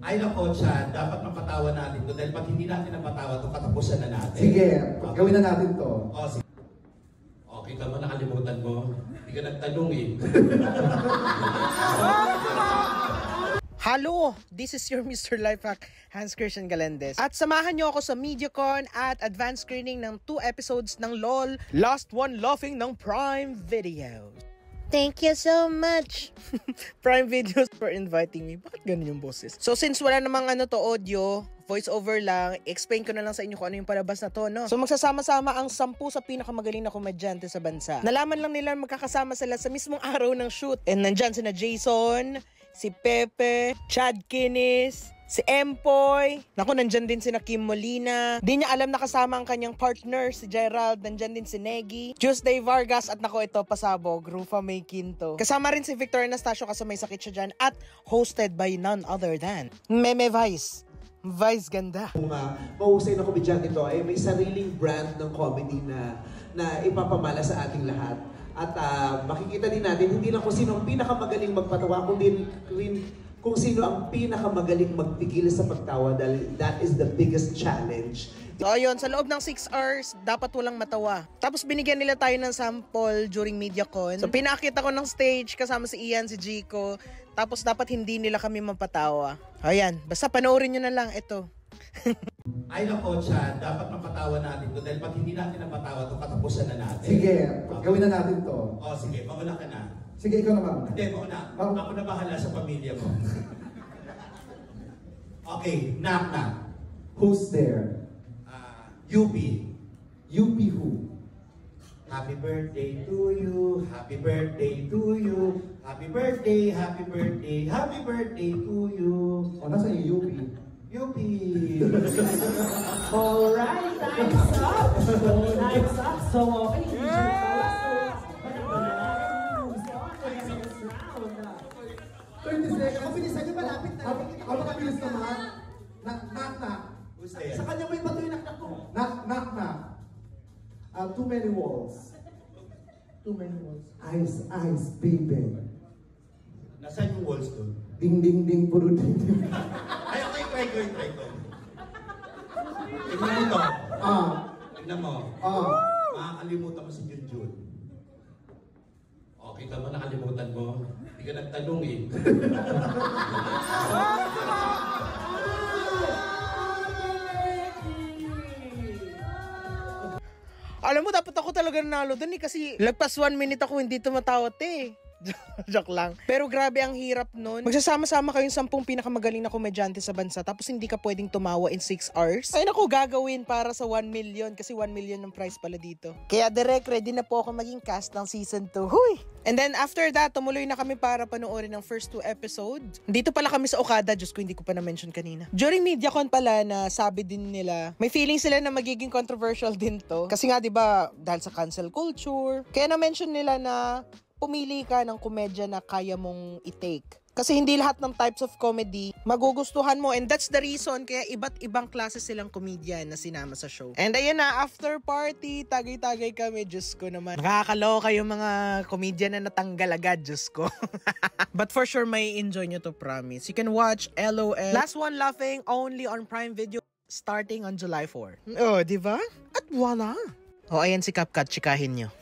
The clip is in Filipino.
Ay nako, Chad, dapat mapatawa natin to dahil pag hindi natin napatawa to, katapusan na natin. Sige, gawin na natin to. Oh, sige. Oh, kita mo, nakalimutan mo. Hindi ka nagtanong eh. Hello! This is your Mr. Lifehack, Hans Christian Galendez. At samahan niyo ako sa MediaCon at advanced screening ng 2 episodes ng LOL Last One Laughing ng Prime Video. Thank you so much! Prime Videos for inviting me. Bakit ganun yung boses? So since wala namang audio, voice over lang, explain ko na lang sa inyo kung ano yung palabas na to, no? So magsasama-sama ang 10 sa pinakamagaling na komedyante sa bansa. Nalaman lang nila magkakasama sila sa mismong araw ng shoot. And nandyan sina Jason, si Pepe, Chad Kinis, si Empoy. Naku, nandyan din si Kim Molina. Di niya alam na kasama ang kanyang partner, si Gerald. Nandyan din si Negi, Tuesday Vargas, at naku, ito, pasabog, Rufa May Quinto. Kasama rin si Victor Anastasio kasi may sakit siya dyan. At hosted by none other than Meme Vice. Vice ganda. Kung mahusay na komedyante ito, ay may sariling brand ng comedy na ipapamala sa ating lahat. At makikita din natin, hindi lang kung sino ang pinakamagaling magpatawa, kundi kung sino ang pinakamagaling magpigil sa pagtawa dahil that is the biggest challenge. So ayun, sa loob ng 6 hours, dapat walang matawa. Tapos binigyan nila tayo ng sample during MediaCon. So pinakita ko ng stage kasama si Ian, si Jico. Tapos dapat hindi nila kami mapatawa. Ayan, basta panoorin nyo na lang ito. Ay nako, Chad, dapat mapatawa natin to dahil pag hindi natin napatawa to, katapusan na natin. Sige, gawin na natin to. Oh, sige, mauna ka na. Sige, ikaw naman. Hindi, mauna. Ako na bahala sa pamilya mo. Okay, knock knock. Who's there? UP. UP who? Happy birthday to you, happy birthday to you, happy birthday, happy birthday, happy birthday to you. O, nasa yung UP? UP. Alright, time's up! Time's up! So, okay, Kapilisan niyo, malapit na. Ako mabilis naman. Knock, knock. Who's there? Sa kanya may bato yung naknak ko. Knock. Too many walls. Too many walls. Eyes, baby. Nasaan yung walls doon? Ding, puro ding. Ay, okay, try ko. Tignan mo to. Tignan mo. Makakalimutan mo si Junjun. O, kita mo, nakalimutan mo. Hindi ka nagtanong eh. Alam mo, dapat ako talaga nanalo dun eh, kasi lagpas 1 minute ako hindi tumatawa eh. Joke lang. Pero grabe ang hirap nun. Magsasama-sama kayong 10 pinakamagaling na komedyante sa bansa tapos hindi ka pwedeng tumawa in 6 hours. Ay naku, gagawin para sa 1 million kasi 1 million ng prize pala dito. Kaya direct, ready na po ako maging cast ng season 2. Huy! And then after that, tumuloy na kami para panoorin ng first 2 episodes. Dito pala kami sa Okada, Diyos ko, hindi ko pa na-mention kanina. During MediaCon pala na sabi din nila, may feeling sila na magiging controversial din to. Kasi nga, di ba, dahil sa cancel culture. Kaya na-mention nila na pumili ka ng komedya na kaya mong i-take. Kasi hindi lahat ng types of comedy magugustuhan mo. And that's the reason kaya iba't ibang klase silang comedian na sinama sa show. And ayun na, after party, tagay-tagay kami. Diyos ko naman. Nakakaloka yung mga comedian na natanggal agad, Diyos ko. But for sure, may enjoy nyo to, promise. You can watch LOL Last One Laughing only on Prime Video starting on July 4. Oh, di ba? At wala. Oh, ayan si CapCut, chikahin nyo.